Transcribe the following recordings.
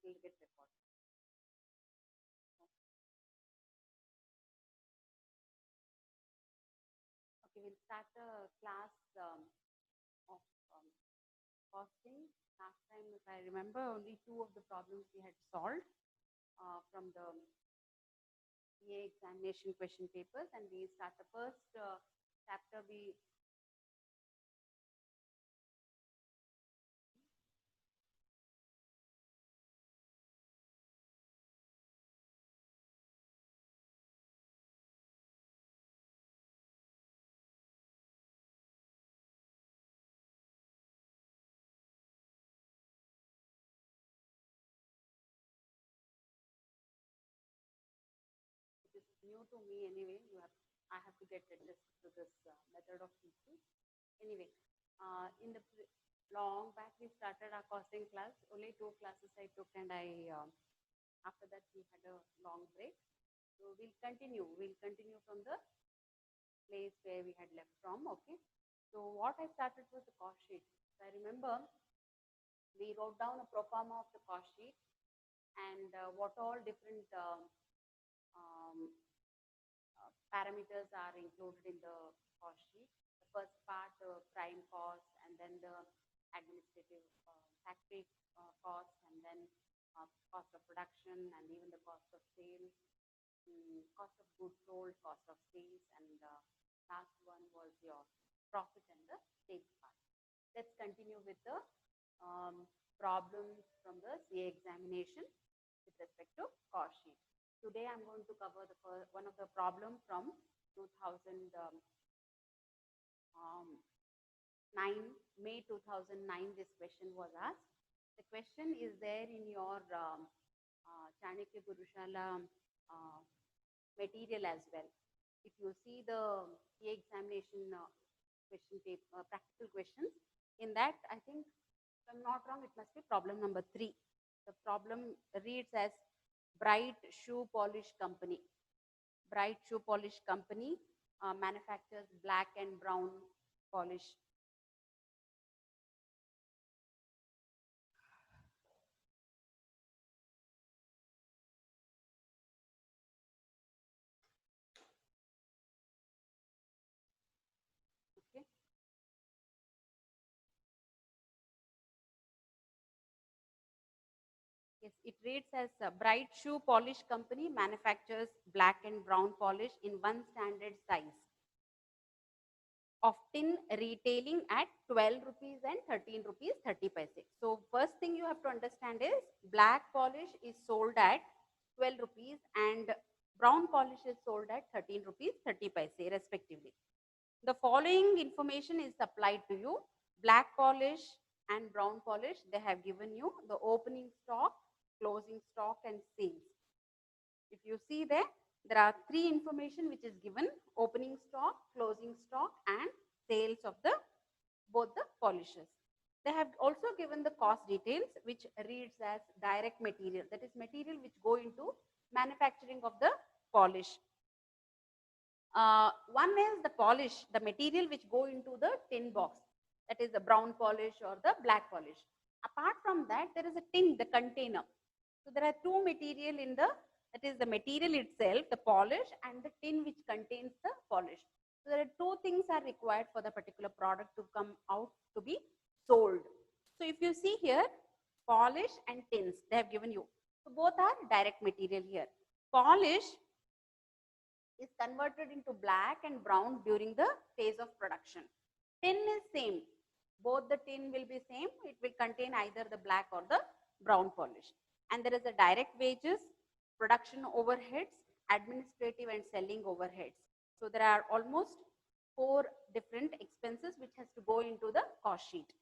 will get recorded. Okay, we'll start the class of costing. Last time, if I remember, only 2 of the problems we had solved from the EA examination question papers, and we start the first chapter. It is new to me anyway. I have to get adjusted to this method of teaching. Anyway, in the long back we started our costing class. Only 2 classes I took, and after that we had a long break. So we'll continue. We'll continue from the place where we had left from. Okay. So what I started was the cost sheet. So I remember we wrote down a pro forma of the cost sheet and what all different parameters are included in the cost sheet. The first part, the prime cost, and then the administrative factory cost, and then cost of production, and even the cost of sales, cost of goods sold, cost of sales, and last one was your profit and the sales part. Let's continue with the problems from the CA examination with respect to cost sheet. Today I'm going to cover one of the problem from 2009, May 2009. This question was asked. The question is there in your Chanakya Gurushala material as well. If you see the CA examination question paper, practical questions, in that I think, if I'm not wrong, it must be problem number 3. The problem reads as Bright Shoe Polish Company. Bright Shoe Polish Company manufactures black and brown polish. Okay. Yes, it reads as Bright Shoe Polish Company manufactures black and brown polish in one standard size of tin, retailing at 12 rupees and 13 rupees 30 paise. So first thing you have to understand is black polish is sold at 12 rupees and brown polish is sold at 13 rupees 30 paise respectively. The following information is supplied to you. Black polish and brown polish, they have given you the opening stock, closing stock, and sales. If you see there are 3 information which is given: opening stock, closing stock, and sales of the both the polishes. They have also given the cost details, which reads as direct material, that is material which go into manufacturing of the polish. One is the polish, the material which go into the tin box, that is the brown polish or the black polish. Apart from that, there is a tin, the container. So there are 2 material in the, that is the material itself, the polish, and the tin which contains the polish. So there are 2 things are required for the particular product to come out to be sold. So if you see here, polish and tins, they have given you. So both are direct material here. Polish is converted into black and brown during the phase of production. Tin is same. Both the tin will be same. It will contain either the black or the brown polish. And there is a direct wages, production overheads, administrative and selling overheads. So there are almost 4 different expenses which has to go into the cost sheet.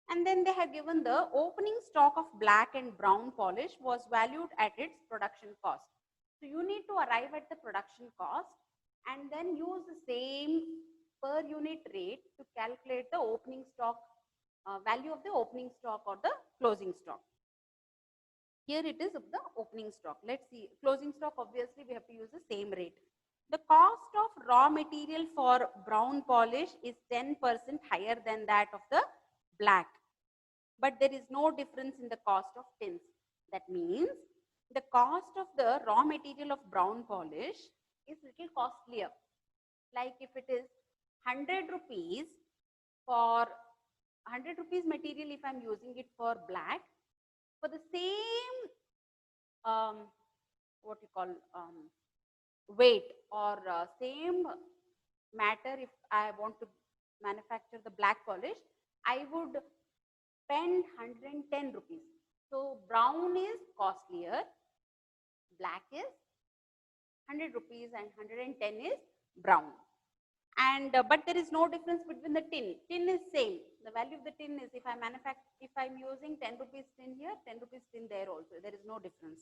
And then they have given the opening stock of black and brown polish was valued at its production cost. So you need to arrive at the production cost and then use the same per unit rate to calculate the opening stock value of the opening stock or the closing stock. Here it is of the opening stock. Let's see, closing stock, obviously we have to use the same rate. The cost of raw material for brown polish is 10% higher than that of the black, but there is no difference in the cost of tins. That means the cost of the raw material of brown polish is little costlier. Like if it is 100 rupees for 100 rupees material, if I'm using it for black, for the same what you call weight or same matter, if I want to manufacture the black polish, I would spend 110 rupees. So brown is costlier, black is 100 rupees and 110 is brown. And but there is no difference between the tin. Tin is same. The value of the tin is, if I'm using 10 rupees tin here, 10 rupees tin there also. There is no difference.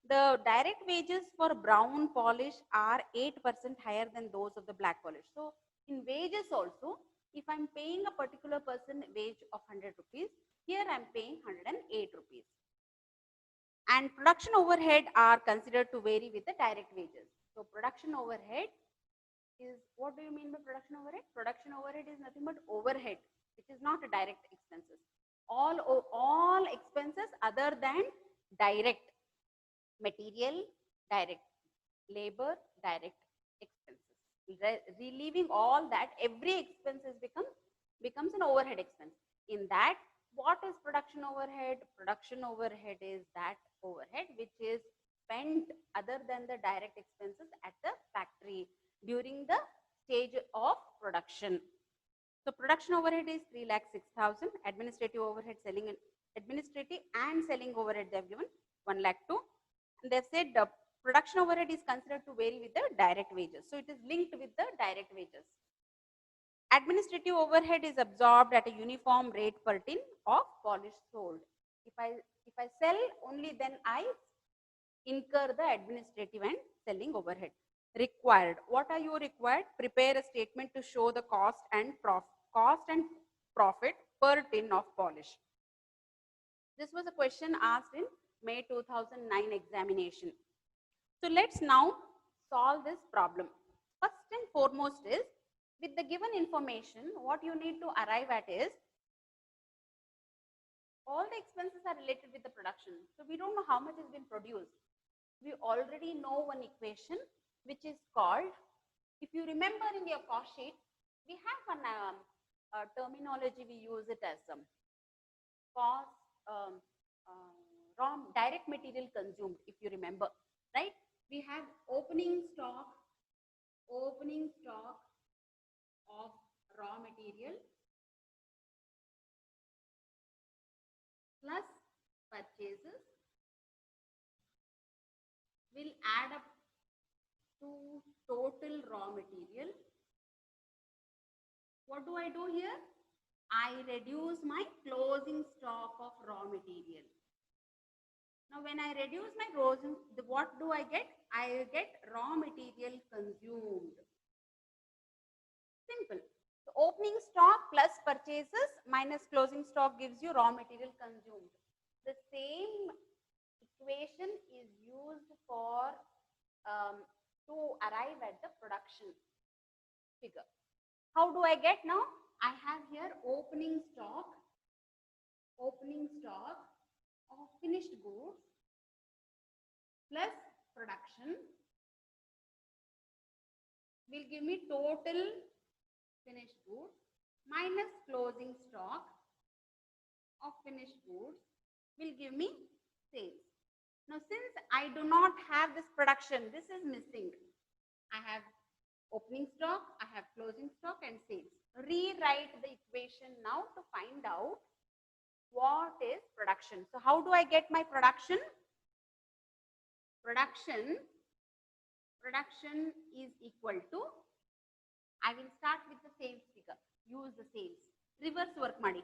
The direct wages for brown polish are 8% higher than those of the black polish. So in wages also, if I'm paying a particular person wage of 100 rupees, here I'm paying 108 rupees. And production overhead are considered to vary with the direct wages. So production overhead is, what do you mean by production overhead? Production overhead is nothing but overhead, which is not a direct expenses. All expenses other than direct material, direct labor, direct expenses. Relieving all that, every expenses becomes an overhead expense. In that, what is production overhead? Production overhead is that overhead which is spent other than the direct expenses at the factory during the stage of production. So production overhead is 3,06,000. Administrative overhead, administrative and selling overhead they have given 1,02,000. And they've said the production overhead is considered to vary with the direct wages. So it is linked with the direct wages. Administrative overhead is absorbed at a uniform rate per tin of polish sold. If I sell only, then I incur the administrative and selling overhead. Required. What are you required? Prepare a statement to show the cost and profit per tin of polish. This was a question asked in May 2009 examination. So let's now solve this problem. First and foremost is, with the given information, what you need to arrive at is, all the expenses are related with the production. So we don't know how much has been produced. We already know one equation which is called, if you remember in your cost sheet, we have one terminology, we use it as cost, raw direct material consumed, if you remember, right? We have opening stock of raw material plus purchases will add up to total raw material. What do I do here? I reduce my closing stock of raw material. Now when I reduce my closing, what do I get? I get raw material consumed. Simple. So opening stock plus purchases minus closing stock gives you raw material consumed. The same equation is used for to arrive at the production figure. How do I get now? I have here opening stock of finished goods plus production will give me total finished goods minus closing stock of finished goods will give me sales. Now since I do not have this production, this is missing. I have opening stock, I have closing stock and sales. Rewrite the equation now to find out what is production. So how do I get my production? Production is equal to, I will start with the sales figure. Use the sales. Reverse work ಮಾಡಿ.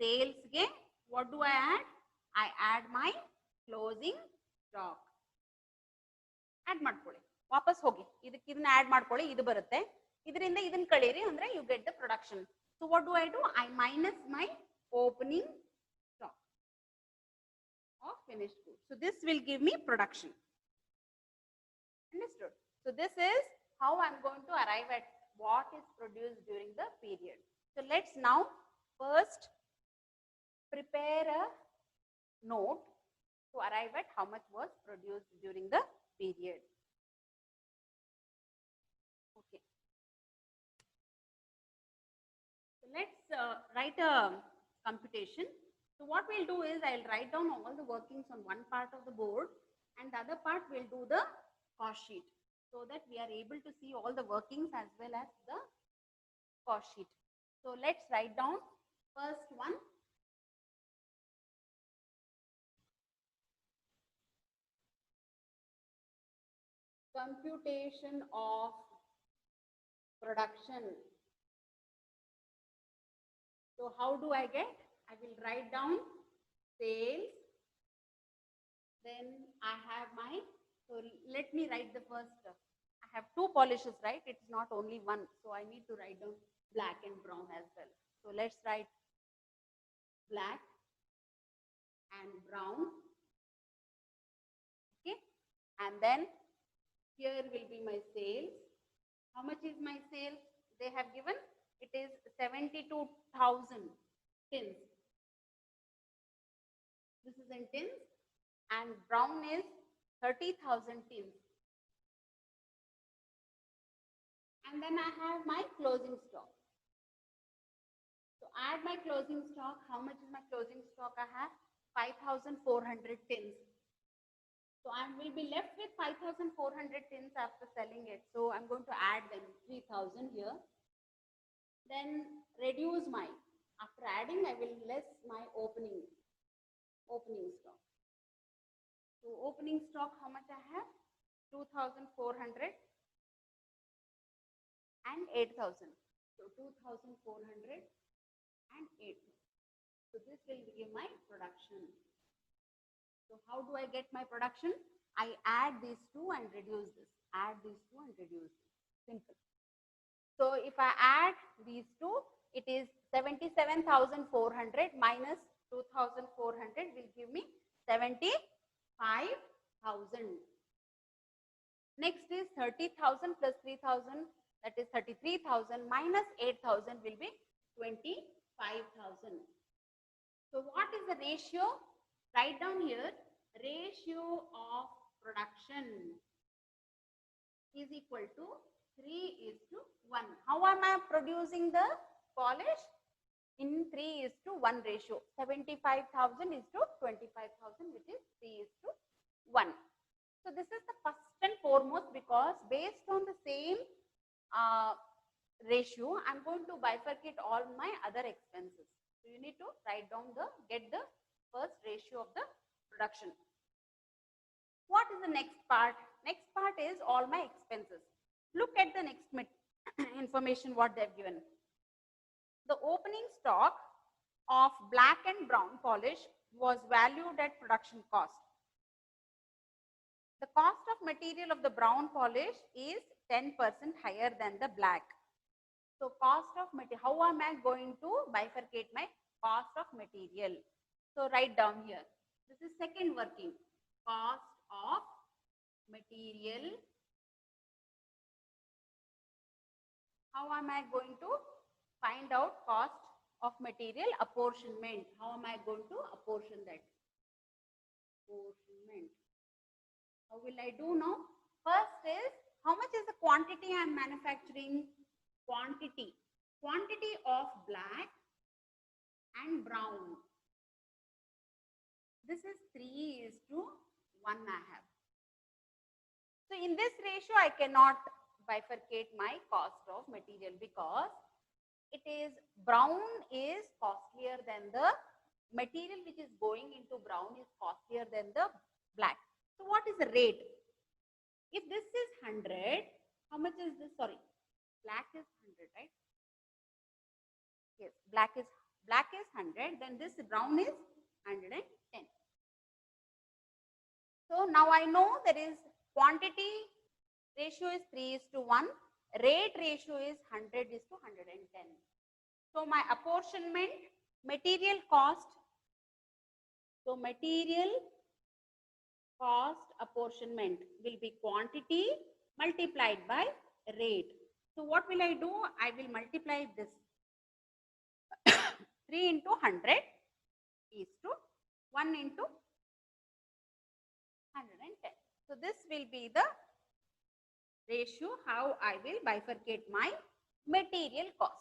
Sales ge what do I add? I add my closing stock. Add ಮಾಡ್ಕೊಳ್ಳಿ. ವಾಪಸ್ ಹೋಗಿ ಇದನ್ನ add ಮಾಡ್ಕೊಳ್ಳಿ, ಇದು ಬರುತ್ತೆ. ಇದರಿಂದ ಇದನ್ನ ಕಳೀರಿ ಅಂದ್ರೆ you get the production. So what do? I minus my opening stock of finished goods. So this will give me production. Understood? So this is how I'm going to arrive at what is produced during the period. So let's now first prepare a note to arrive at how much was produced during the period. Okay. So let's write a computation. So what we'll do is I'll write down all the workings on one part of the board and the other part we'll do the cost sheet so that we are able to see all the workings as well as the cost sheet. So let's write down first one. Computation of production. So how do I get? I will write down sales. Then I have my, so let me write the first. I have two polishes, right? It's not only one. So I need to write down black and brown as well. So let's write black and brown. Okay. And then here will be my sales. How much is my sales? They have given, it is 72,000 tins. This is in tins, and brown is 30,000 tins. And then I have my closing stock. So add my closing stock. How much is my closing stock? I have 5,400 tins. So I will be left with 5,400 tins after selling it. So I'm going to add them 3,000 here. Then reduce my, after adding, I will less my opening stock. So opening stock, how much I have? 2,400 and 8,000. So 2,400 and 8,000. So this will give my production. So how do I get my production? I add these two and reduce this. Add these two and reduce this. Simple. So if I add these two, it is 77,400 minus 2,400 will give me 75,000. Next is 30,000 plus 3,000, that is 33,000 minus 8,000 will be 25,000. So what is the ratio? Write down here, ratio of production is equal to 3:1. How am I producing the polish? In 3:1 ratio. 75,000 is to 25,000, which is 3:1. So this is the first and foremost, because based on the same ratio, I'm going to bifurcate all my other expenses. So you need to write down get the first ratio of the production. What is the next part? Next part is all my expenses. Look at the next information what they've given. The opening stock of black and brown polish was valued at production cost. The cost of material of the brown polish is 10% higher than the black. So cost of material, how am I going to bifurcate my cost of material? So write down here. This is second working. Cost of material. How am I going to find out cost of material? Apportionment. How am I going to apportion that? Apportionment. How will I do now? First is, how much is the quantity I am manufacturing? Quantity. Quantity of black and brown. This is 3:1 I have. So in this ratio, I cannot bifurcate my cost of material because it is brown is costlier than the material which is going into brown is costlier than the black. So what is the rate? If this is 100, how much is this? Sorry, black is 100, right? Yes, black is 100. Then this brown is 110. So now I know there is quantity ratio is 3:1. Rate ratio is 100:110. So my apportionment, material cost. So material cost apportionment will be quantity multiplied by rate. So what will I do? I will multiply this 3 into 100 is to 1 into So this will be the ratio how I will bifurcate my material cost.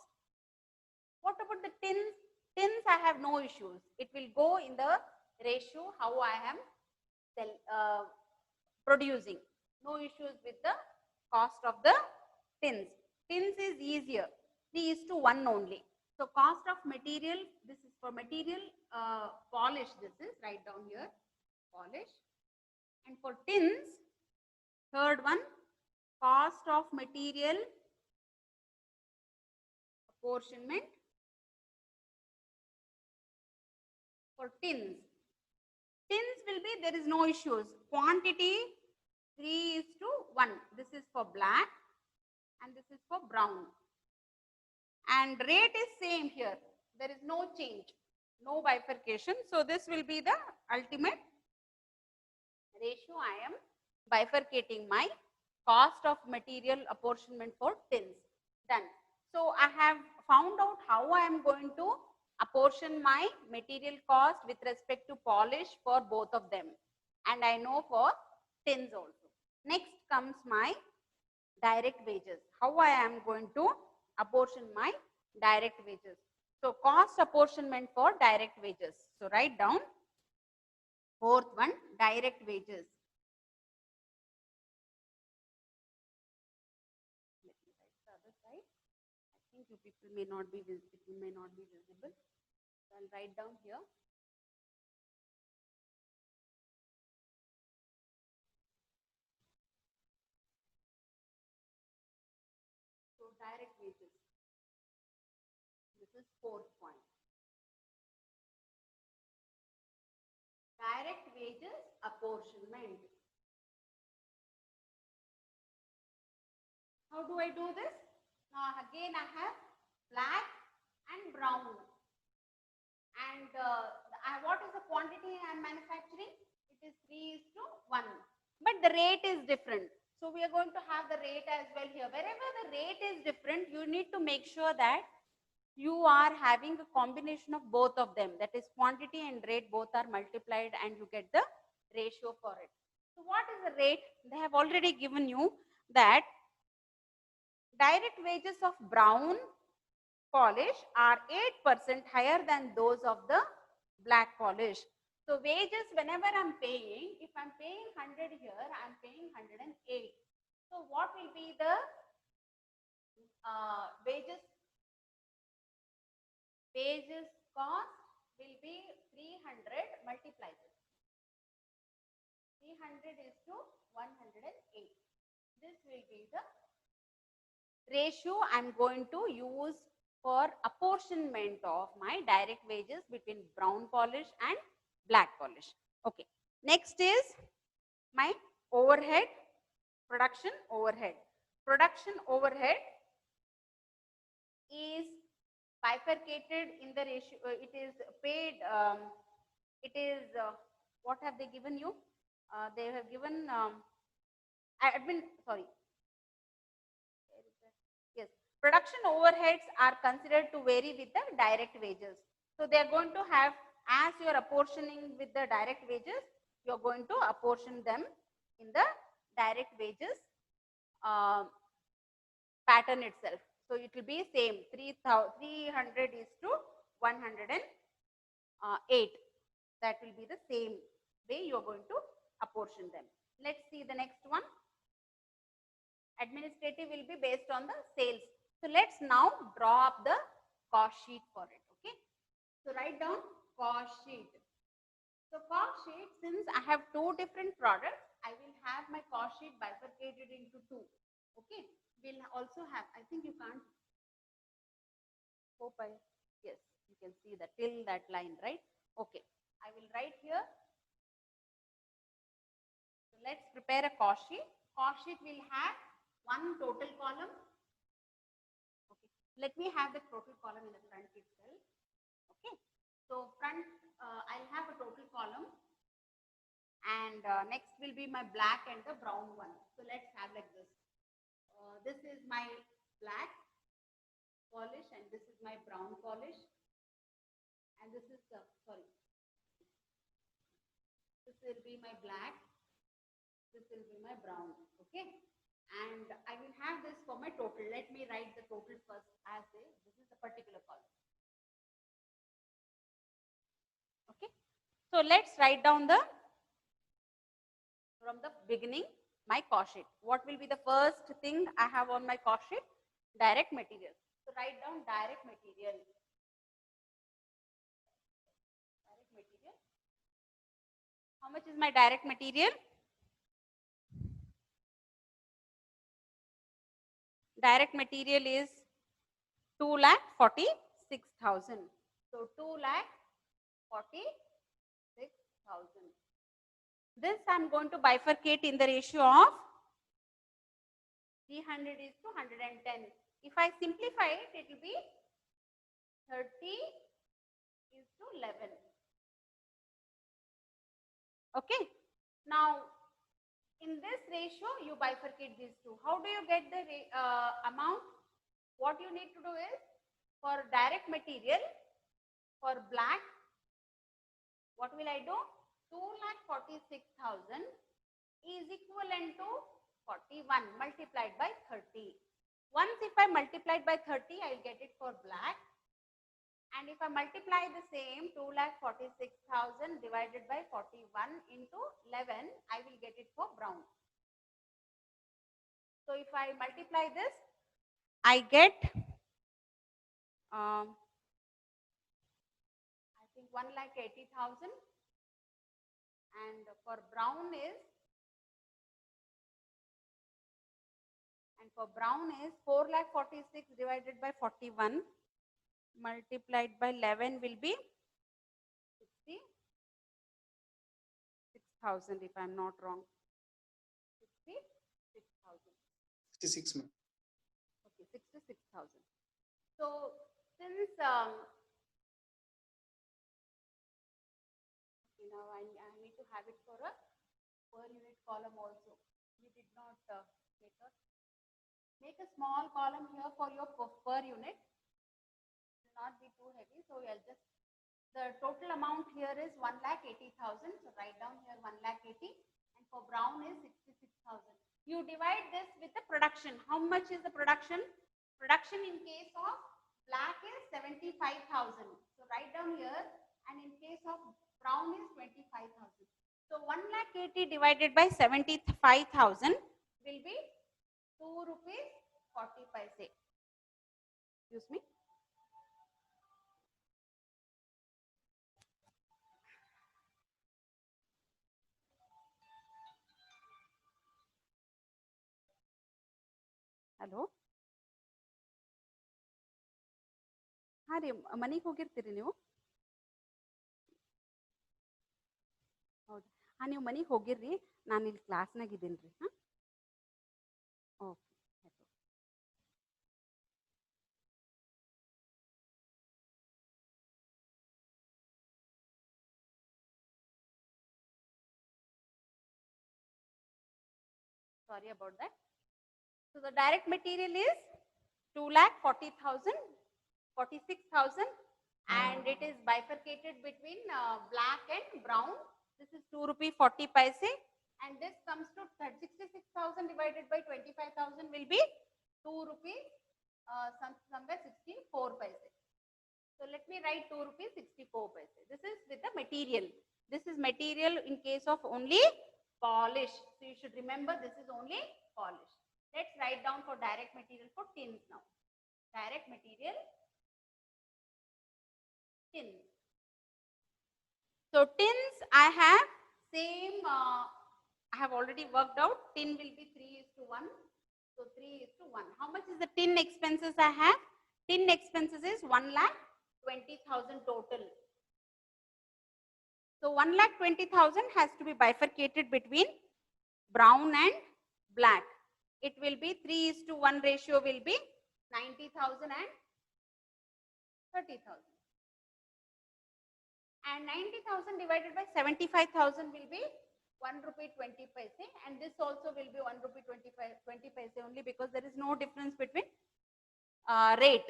What about the tins? Tins, I have no issues. It will go in the ratio how I am producing. No issues with the cost of the tins. Tins is easier, 3:1 only. So cost of material, this is for material polish, this is right down here, polish. And for tins, third one, cost of material apportionment for tins. Tins will be, there is no issues. Quantity 3:1. This is for black and this is for brown. And rate is same here. There is no change, no bifurcation. So this will be the ultimate ratio I am bifurcating my cost of material apportionment for tins. Done. So I have found out how I am going to apportion my material cost with respect to polish for both of them. And I know for tins also. Next comes my direct wages. How I am going to apportion my direct wages. So cost apportionment for direct wages. So write down fourth one, direct wages. Let me write the other side. I think you people may not be visible. So I'll write down here. So direct wages. This is fourth point. Direct wages apportionment. How do I do this? Now again I have black and brown. And what is the quantity I am manufacturing? It is 3:1. But the rate is different. So we are going to have the rate as well here. Wherever the rate is different, you need to make sure that you are having a combination of both of them. That is quantity and rate both are multiplied and you get the ratio for it. So what is the rate? They have already given you that direct wages of brown polish are 8% higher than those of the black polish. So wages, whenever I'm paying, if I'm paying 100 here, I'm paying 108. So what will be the wages? Wages cost will be 300 multiplied. 300 is to 108. This will be the ratio I'm going to use for apportionment of my direct wages between brown polish and black polish. Okay. Next is my overhead, production overhead. Production overhead is bifurcated in the ratio. It is paid. What have they given you? They have given admin. Sorry. Yes, production overheads are considered to vary with the direct wages. So they are going to have, as you are apportioning with the direct wages, you are going to apportion them in the direct wages pattern itself. So it will be same 300 is to 108. That will be the same way you are going to apportion them. Let's see the next one. Administrative will be based on the sales. So let's now draw up the cost sheet for it. Okay. So write down cost sheet. So cost sheet, since I have two different products, I will have my cost sheet bifurcated into two. Okay. We'll also have, I think you can't, yes, you can see that till that line, right? Okay. I will write here. So let's prepare a cost sheet. Cost sheet will have one total column. Okay. Let me have the total column in the front itself. Okay. So front, I'll have a total column. And next will be my black and the brown one. So let's have like this. This is my black polish and this is my brown polish. And this is the, sorry. This will be my black. This will be my brown. Okay. And I will have this for my total. Let me write the total first as this is a particular column. Okay. So let's write down from the beginning my cost sheet. What will be the first thing I have on my cost sheet? Direct material. So write down direct material. Direct material. How much is my direct material? Direct material is 2,46,000. So 2,46,000. This I'm going to bifurcate in the ratio of 300 is to 110. If I simplify it, it will be 30 is to 11. Okay. Now, in this ratio, you bifurcate these two. How do you get the amount? What you need to do is, for direct material, for black, what will I do? 2,46,000 is equivalent to 41 multiplied by 30. Once if I multiply by 30, I will get it for black. And if I multiply the same 2,46,000 divided by 41 into 11, I will get it for brown. So if I multiply this, I get I think 1,80,000, and for brown is 4,46,000 divided by 41 multiplied by 11 will be 66,000 if I am not wrong. 66,000. 66, ma'am. Okay, 66,000. So since now I need to have it for a per unit column also. We did not make a small column here for your per unit. It will not be too heavy, so I'll just, the total amount here is 1,80,000. So write down here 1,80,000, and for brown is 66,000. You divide this with the production. How much is the production? Production in case of black is 75,000. So write down here, and in case of brown is 25,000. So 1,80,000 divided by 75,000 will be 2 rupees 40 paise. Excuse me. Hello. ಹಾಂ ರೀ, ಮನೆಗೆ ಹೋಗಿರ್ತೀರಿ ನೀವು? ಹೌದು. ಹಾಂ, ನೀವು ಮನೆಗೆ ಹೋಗಿರ್ರಿ, ನಾನು ಇಲ್ಲಿ ಕ್ಲಾಸ್ನಾಗ ಇದ್ದೀನಿ ರೀ. ಹಾಂ, okay. Sorry about that. So the direct material is 2,40,000, 46,000, and it is bifurcated between black and brown. This is 2 rupee 40 paise, and this comes to 66,000 divided by 25,000 will be 2 rupees somewhere 64 paise. So let me write 2 rupees 64 paise. This is with the material. This is material in case of only polish. So you should remember this is only polish. Let's write down for direct material for tins now. Direct material, tins. So tins I have same, I have already worked out. Tin will be 3:1. So 3:1. How much is the tin expenses I have? Tin expenses is 1,20,000 total. So 1,20,000 has to be bifurcated between brown and black. It will be 3:1 ratio will be 90,000 and 30,000. And 90,000 divided by 75,000 will be 1 rupee 20 paise, and this also will be 1 rupee 20 paise only, because there is no difference between rate.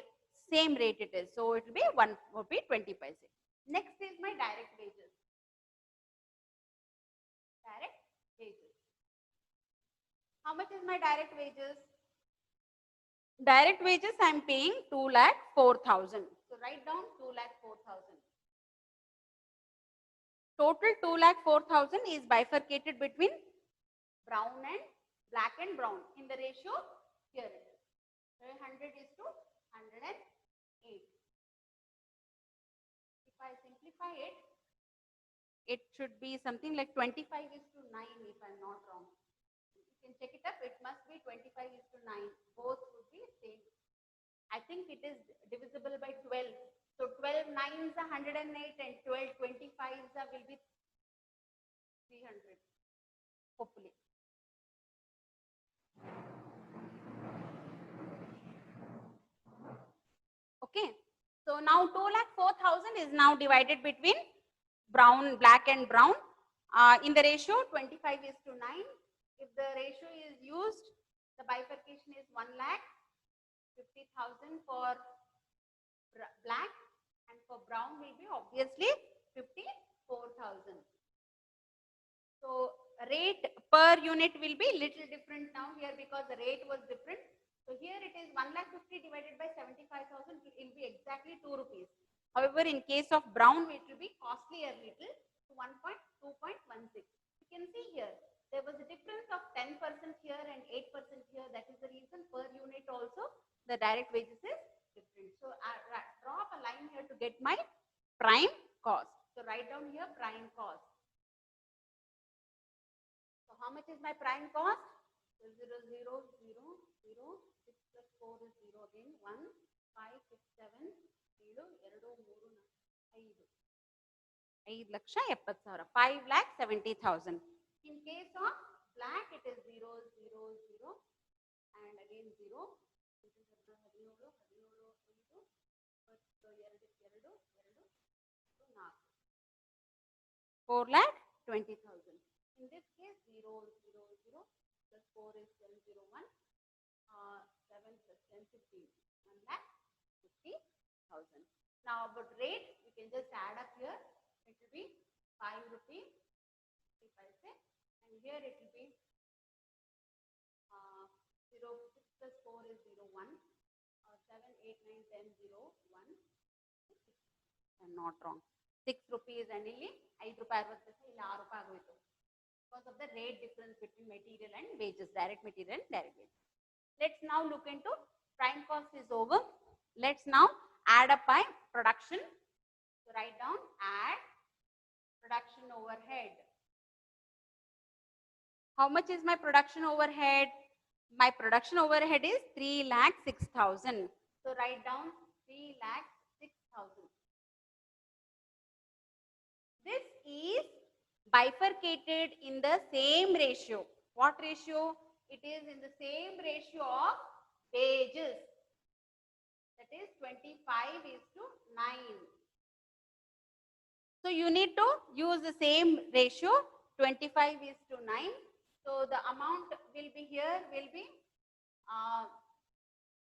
Same rate it is. So it will be 1 rupee 20 paise. Next is my direct wages. Direct wages. How much is my direct wages? Direct wages I am paying 2,04,000. So write down 2,04,000. Total 2,04,000 is bifurcated between brown and black and brown in the ratio here it is. So 100 is to 108. If I simplify it, it should be something like 25 is to 9 if I'm not wrong. You can check it up. It must be 25 is to 9. Both would be same. I think it is divisible by 12. So 12 9s are 108 and 12 25s are will be 300. Hopefully. Okay. So now 2,04,000 is now divided between brown, black and brown in the ratio 25 is to 9. If the ratio is used, the bifurcation is 1,50,000 for black and for brown will be obviously 54,000. So rate per unit will be little different now here because the rate was different. So here it is 1,50,000 divided by 75,000 it will be exactly 2 rupees. However, in case of brown it will be costlier little to 2.16. You can see here there was a difference of 10% here and 8% here. That is the reason per unit also the direct wages is different. So I draw up a line here to get my prime cost. So write down here prime cost. So how much is my prime cost? So 0, 0, 0, 0, 6 plus 4 is 0 again, 1, 5, 6, 7, 7, 2, 3, 5. 5,70,000. 5,70,000. In case of black, it is 0, 0, 0, and again 0. 4,20,000. In this case, 0, 0, 0 plus 4 is 701. 7 plus 10, 15. 1,50,000. Now about rate, we can just add up here. It will be 5 rupees, 50 paise, and here it will be 0, 6 plus 4 is 0, 1. 7, 8, 9, 10, 0, 1. I'm not wrong. 6 rupees and ಇಲ್ಲಿ 5 ರೂಪಾಯಿ 60 ಪೈಸೆ ಇಲ್ಲಿ 6 ರೂಪಾಯಿ ಆಗೋಯ್ತು because of the rate difference between material and wages, direct material and direct wages. Let's now look into prime cost is over. Let's now add up by production. So write down add production overhead. How much is my production overhead? My production overhead is 3,06,000. So write down 3,06,000. This is bifurcated in the same ratio. What ratio? It is in the same ratio of wages. That is 25 is to 9. So you need to use the same ratio, 25 is to 9. So the amount will be here will be,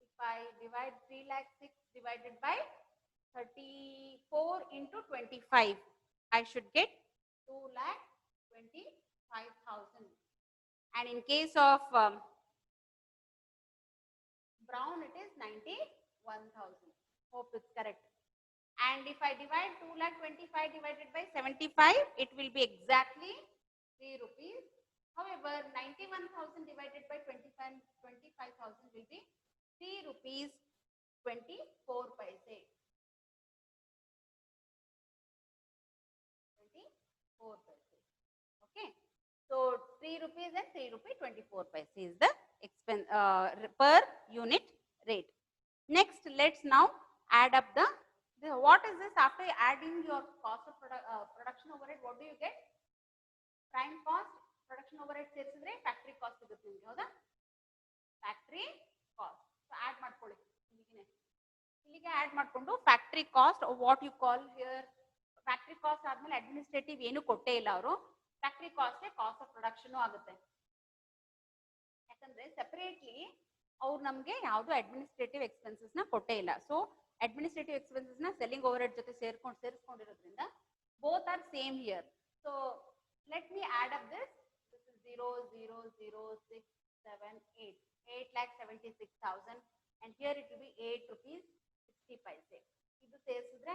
if I divide 3,06,000 divided by 34 into 25, I should get 2,25,000. And in case of brown, it is 91,000. Hope it's correct. And if I divide 2,25,000 divided by 75, it will be exactly 3 rupees. However, 91,000 divided by 25,000 will be 3 rupees 24 paise. 24 paise. Okay. So 3 rupees and 3 rupees 24 paise is the expense per unit rate. Next, let's now add up the what is this after adding your cost of production overhead? What do you get? Prime cost, production overhead ಸೇರಿಸಿದ್ರೆ factory cost ಸಿಗುತ್ತೆ ನಿಮಗೆ ಹೌದಾ? Factory cost. So add ಮಾಡ್ಕೊಳ್ಳಿ ಇಲ್ಲಿಗೆ add ಮಾಡ್ಕೊಂಡು factory cost what you call here factory cost ಆದ್ಮೇಲೆ administrative ಏನು ಕೊಟ್ಟೇ ಇಲ್ಲ ಅವರು factory cost cost of production ಆಗುತ್ತೆ ಯಾಕಂದ್ರೆ ಸೆಪರೇಟ್ಲಿ ಅವ್ರು ನಮಗೆ ಯಾವುದು ಅಡ್ಮಿನಿಸ್ಟ್ರೇಟಿವ್ ಎಕ್ಸ್ಪೆನ್ಸಸ್ ನ ಕೊಟ್ಟೇ ಇಲ್ಲ ಸೊ ಅಡ್ಮಿನಿಸ್ಟ್ರೇಟಿವ್ ಎಕ್ಸ್ಪೆನ್ಸಸ್ ನ ಸೆಲ್ಲಿಂಗ್ ಓವರ್ ಹೆಡ್ ಜೊತೆ ಸೇರಿಸ್ಕೊಂಡಿರೋದ್ರಿಂದ both are same here so let me add up this is 0, 0, 0, 6, 7, 8. 8,76,000 and here it will be 8 rupees 60 paise. ಇದು ಸೇರಿಸಿದ್ರೆ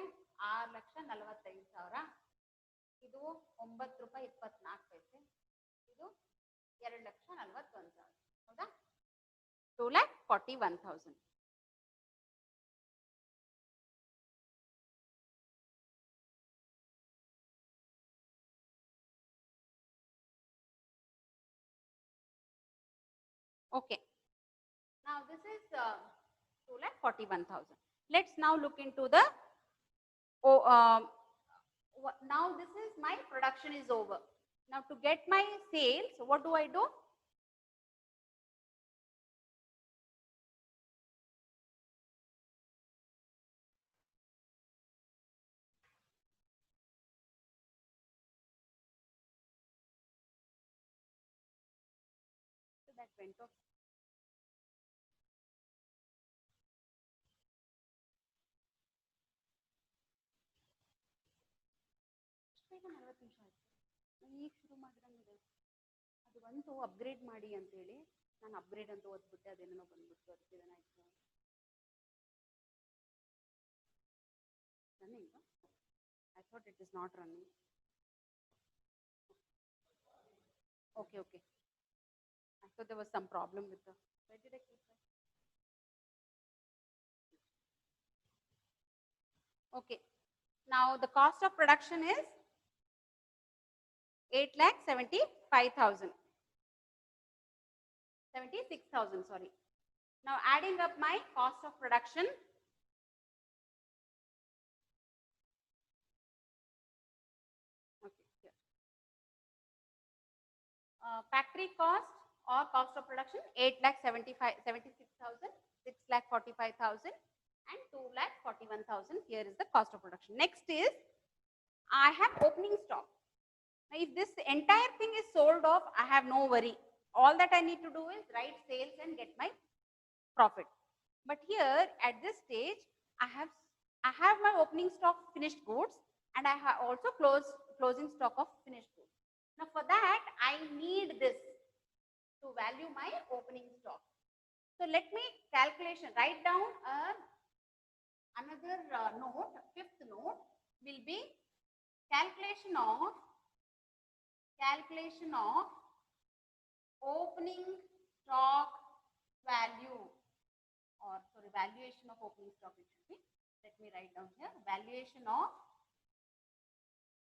6,45,000. ಇದು 9 ರೂಪಾಯಿ 24 ಪೈಸೆ. ಇದು 2,41,000. ಹೌದಾ? 2,41,000. Okay. Now this is 2,41,000. Let's now look into the now this is my production is over. Now to get my sales, what do I do? So that went off. ಈಗ ಶುರು ಮಾಡಿದಂಗಿದೆ. ಅದು ಬಂತು ಅಪ್ಗ್ರೇಡ್ ಮಾಡಿ ಅಂತೇಳಿ ನಾನು ಅಪ್ಗ್ರೇಡ್ ಅಂತ ಓದ್ಬಿಟ್ಟೆ, ಅದೇನೋ ಬಂದ್ಬಿಟ್ಟು ಅದಕ್ಕೆ ಏನಾಯ್ತು running. I thought it is not running. Okay, okay. I thought there was some problem with the, where did I keep that? Okay. Now the cost of production is 8,75,000. 76,000, sorry. Now adding up my cost of production. Okay, here. Factory cost or cost of production 8,76,000, 6,45,000 and 2,41,000. Here is the cost of production. Next is I have opening stock. Now if this entire thing is sold off, I have no worry. All that I need to do is write sales and get my profit. But here at this stage, I have my opening stock finished goods and I have also closing stock of finished goods. Now for that, I need this to value my opening stock. So let me write down another note, fifth note will be calculation of opening stock value, or sorry, valuation of opening stock it should be. Let me write down here, valuation of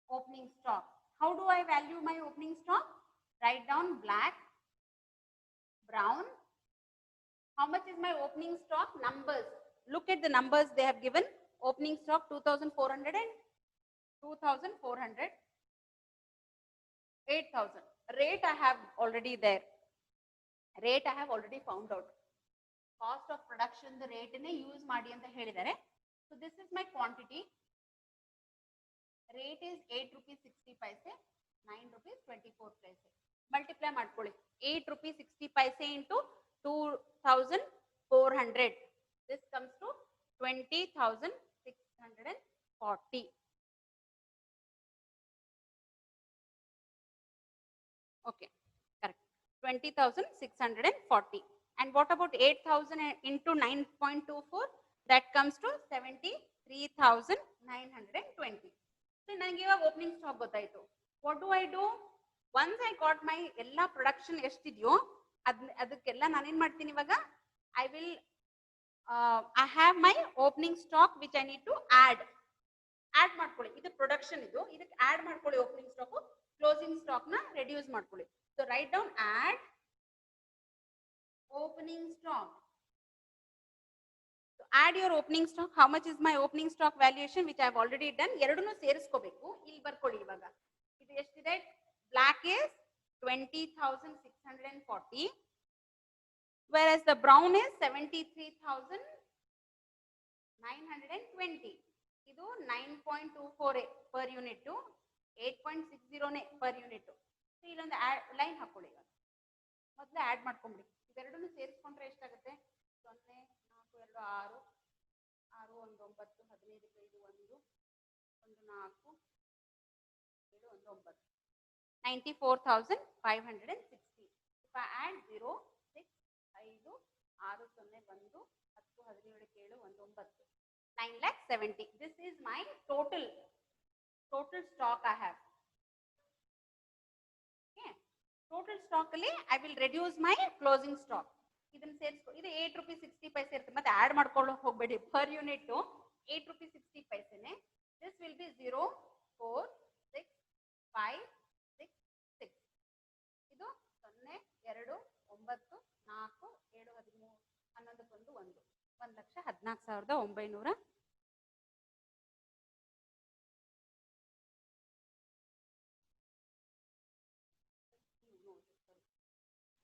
opening stock. How do I value my opening stock? Write down black, brown. How much is my opening stock? Numbers. Look at the numbers they have given. Opening stock 2,400 and 2,400. 8,000. Rate I have already there. Rate I have already found out. Cost of production, the rate in a use maadi anta helidare. So this is my quantity. Rate is 8 rupees 60 paise, 9 rupees 24 paise. Multiply ಮಾಡ್ಕೊಳ್ಳಿ. 8 rupees 60 paise into 2,400. This comes to 20,640. Okay, correct. 20,640. And what about 8,000 into 9.24? That comes to 73,920. So ನನಗೆ ಇವಾಗ opening stock ಗೊತ್ತಾಯ್ತು. What do I do? Once I got my ಎಲ್ಲ production ಎಷ್ಟಿದೆಯೋ ಅದಕ್ಕೆಲ್ಲ ನಾನು ಏನು ಮಾಡ್ತೀನಿ ಇವಾಗ? I have my opening stock which I need to add ಮಾಡ್ಕೊಳ್ಳಿ. ಇದು production, ಇದಕ್ಕೆ add ಮಾಡ್ಕೊಳ್ಳಿ opening stock. Closing stock na reduce ಮಾಡ್ಕೊಳ್ಳಿ. So write down add opening stock. So add your opening stock. How much is my opening stock valuation which I have already done? ಎರಡನ್ನು ಸೇರಿಸ್ಕೋಬೇಕು. ಇಲ್ಲಿ ಬರ್ಕೊಳ್ಳಿ ಇವಾಗ. ಇದು ಎಷ್ಟಿದೆ? Black is 20,640, whereas the brown is 73,920. ಇದು 9.24 per unit to 8.60 per unit. So ಇಲ್ಲೊಂದು line ಹಾಕೊಳ್ಳಿ. ಇವಾಗ ಮೊದಲು ಆಡ್ ಮಾಡ್ಕೊಂಬಿಡಿ. ಇವೆರಡನ್ನು ಸೇರಿಸ್ಕೊಂಡ್ರೆ ಎಷ್ಟಾಗುತ್ತೆ? 0, 4, 2, 6, 6, 1, 9, 15, 5, 1, 1, 4, 7, 1, 9. 94,560. If I add 0, 6 0 1 10 17 7 1 9 9,70,000. This is my total stock I have. Okay, total stock ಅಲ್ಲಿ I will reduce my closing stock. ಇದನ್ನ ಸೇರಿಸ್ಕೊ, ಇದು 8 ರೂಪಾಯಿ 60 ಪೈಸೆ ಇರುತ್ತೆ, ಮತ್ತೆ ಆಡ್ ಮಾಡ್ಕೊಳ್ಳೋ ಹೋಗಬೇಡಿ. ಪರ್ ಯೂನಿಟ್ 8 ರೂಪಾಯಿ 60 ಪೈಸೆನೆ. This will be 0 4 6 5 6 6. ಇದು 0 2 9 4 7 13 11 1 1,14,900.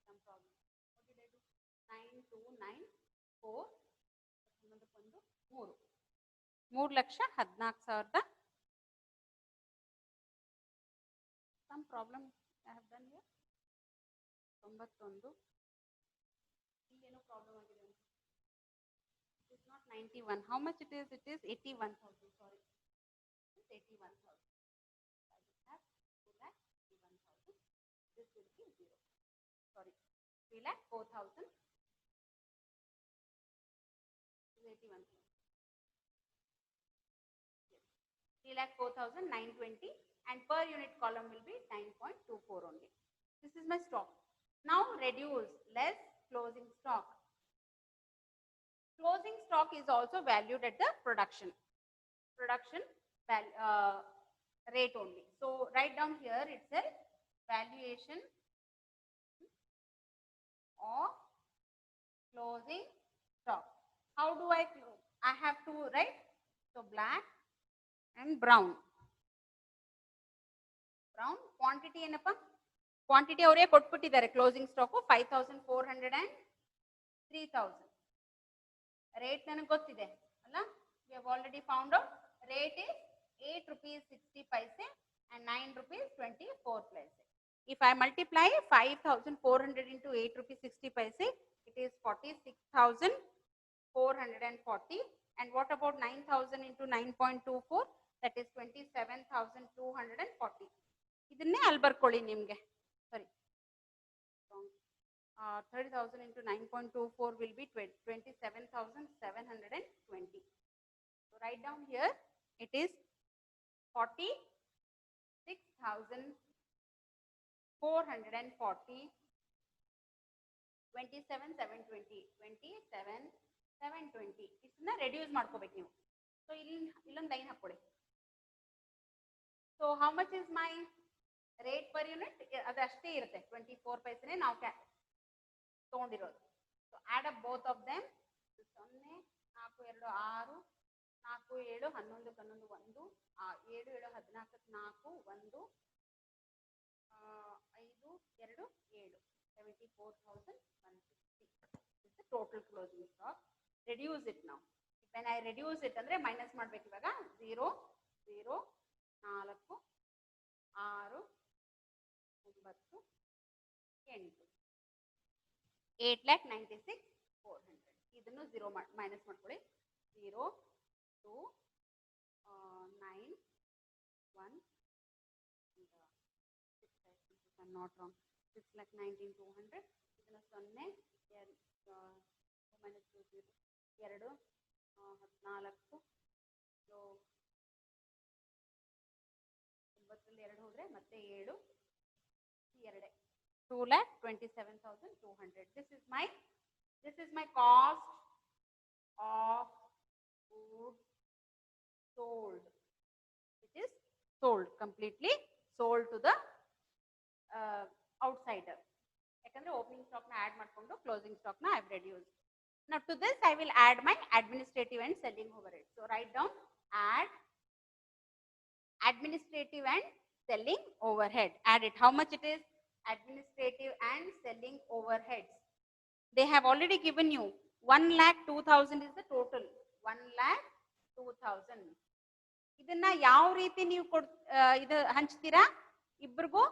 Some problem. What did I do? 9294 3,14,000. Some problem I have done here. 91. No problem again. It is not 91. How much it is? It is 81,000. Sorry, it is 81,000. I will have 2,81,000. This will be 0. Sorry, 3,04,000. 81,000. 3,04,920, and per unit column will be 9.24 only. This is my stock. Now reduce less closing stock. Closing stock is also valued at the production rate only. So write down here itself valuation of closing stock. How do I have to write? So black and brown. Quantity ಏನಪ್ಪ? Quantity ಅವರೇ ಕೊಟ್ಬಿಟ್ಟಿದ್ದಾರೆ. Closing stock 5,400 and 3,000. Rate ನನಗೆ ಗೊತ್ತಿದೆ ಅಲ್ಲ? We have already found out. Rate is 8 rupees 60 paise and 9 rupees 24 paise. If I multiply 5,400 into 8 rupees 60 paise, it is 46,440. And what about 9,000 into 9.24? That is 27,240. ಇದನ್ನೇ ಅಲ್ಲಿ ಬರ್ಕೊಳ್ಳಿ ನಿಮಗೆ. Sorry, 30,000 into 9.24 will be 27,720. So write down here, it is 46,440, 27,720, 27,720. ಇದನ್ನ reduce ಮಾಡ್ಕೋಬೇಕು ನೀವು. So ಇಲ್ಲೊಂದು line ಹಾಕೊಳ್ಳಿ. So how much is my rate per unit? ಅದು ಅಷ್ಟೇ ಇರುತ್ತೆ, 24 ಪೈಸೆನೇ ನಾವು ತಗೊಂಡಿರೋದು. So add up both of them. 0 4 2 6 4 7 11 11 1 7 7 14 4 1 5 2 7 74,160 is the total closing stock. Reduce it now. When I reduce it ಅಂದ್ರೆ ಮೈನಸ್ ಮಾಡಬೇಕು. ಇವಾಗ 0 0 4 6 9 8 8,96,400. ಇದನ್ನು 0 ಮೈನಸ್ ಮಾಡ್ಕೊಳ್ಳಿ. 0 2 9 1 6 I'm not wrong. 6,19,200. ಇದನ್ನು 0 minus 2 2 14 ಸೊ 9ರಲ್ಲಿ 2 ಹೋದ್ರೆ ಮತ್ತೆ 7 2 2,27,200. This is my cost of food sold. It is sold, completely sold to the outsider. ಯಾಕಂದ್ರೆ opening stock ನ ಆಡ್ ಮಾಡ್ಕೊಂಡು ಕ್ಲೋಸಿಂಗ್ ಸ್ಟಾಕ್ ನ I have reduced. Now to this I will add my administrative and selling overhead. So write down add administrative and selling overhead. Add it. How much it is? Administrative and selling overheads. They have already given you 1,02,000 is the total. 1,02,000. ಇದನ್ನ ಯಾವ ರೀತಿ ನೀವು ಇದು ಹಂಚ್ತೀರಾ ಇಬ್ಬರಿಗೂ?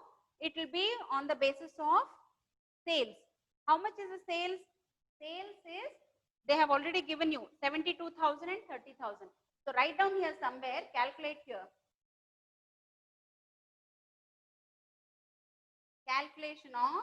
It will be on the basis of sales. How much is the sales? Sales is, they have already given you 72,000 and 30,000. So write down here somewhere, calculate here. Calculation of